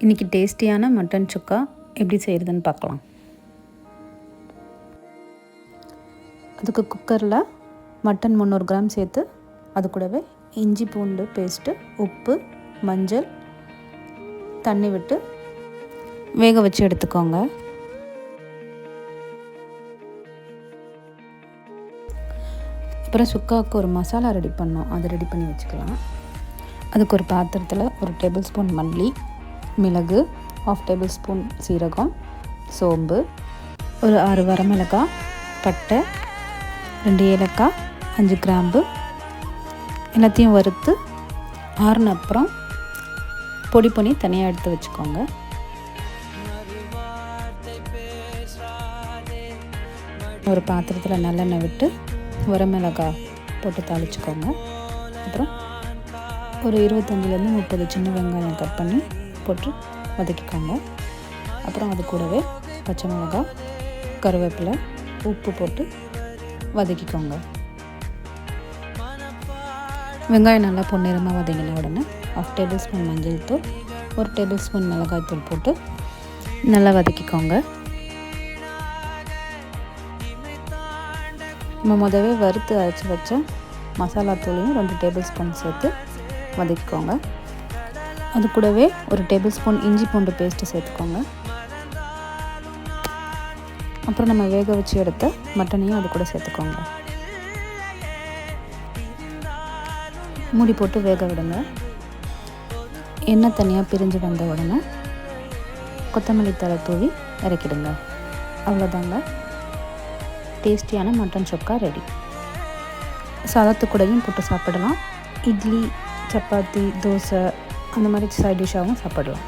இன்றைக்கி டேஸ்டியான மட்டன் சுக்கா எப்படி செய்கிறதுன்னு பார்க்கலாம். அதுக்கு குக்கரில் மட்டன் 300 கிராம் சேர்த்து அது கூடவே இஞ்சி பூண்டு பேஸ்ட்டு, உப்பு, மஞ்சள், தண்ணி விட்டு வேக வச்சு எடுத்துக்கோங்க. அப்புறம் சுக்காவுக்கு ஒரு மசாலா ரெடி பண்ணோம், அதை ரெடி பண்ணி வச்சுக்கலாம். அதுக்கு ஒரு பாத்திரத்தில் 1 டேபிள் ஸ்பூன் மல்லி, மிளகு, 1/2 டேபிள் ஸ்பூன் சீரகம், சோம்பு, ஒரு 6 வரமிளகாய், பட்டை, 2 ஏலக்காய், 5 கிராம்பு எல்லாத்தையும் வறுத்து ஆறுன அப்புறம் பொடி பண்ணி தனியாக எடுத்து வச்சுக்கோங்க. ஒரு பாத்திரத்தில் நல்லெண்ணெய் விட்டு வரமிளகாய் போட்டு தாளிச்சுக்கோங்க. அப்புறம் ஒரு 25லேருந்து 30 சின்ன வெங்காயம் கட் பண்ணி போட்டு வதக்கிக்கோங்க. அப்புறம் அது கூடவே பச்சை மிளகாய், கருவேப்பிலை, உப்பு போட்டு வதக்கிக்கோங்க. வெங்காயம் நல்லா பொன்னிறமாக வதங்கின உடனே 1/2 டேபிள் ஸ்பூன் மஞ்சள் தூள், 1 டேபிள் ஸ்பூன் மிளகாய் தூள் போட்டு நல்லா வதக்கிக்கோங்க. நம்ம முதவே வறுத்து அரைச்சி வச்ச மசாலா தூளையும் 2 டேபிள் ஸ்பூன் சேர்த்து வதக்கிக்கோங்க. அது கூடவே 1 டேபிள் ஸ்பூன் இஞ்சி பூண்டு பேஸ்ட்டு சேர்த்துக்கோங்க. அப்புறம் நம்ம வேக வச்சு எடுத்த மட்டனையும் அது கூட சேர்த்துக்கோங்க. மூடி போட்டு வேக விடுங்க. எண்ணெய் தனியாக பிரிஞ்சு வந்த உடனே கொத்தமல்லி தழை தூவி இறக்கிடுங்க. அவ்வளோதாங்க, டேஸ்டியான மட்டன் சுக்கா ரெடி. சாதத்து கூடயும் போட்டு சாப்பிடலாம். இட்லி, சப்பாத்தி, தோசை அந்த மாதிரி சைட் டிஷ்ஷாகவும் சாப்பிடலாம்.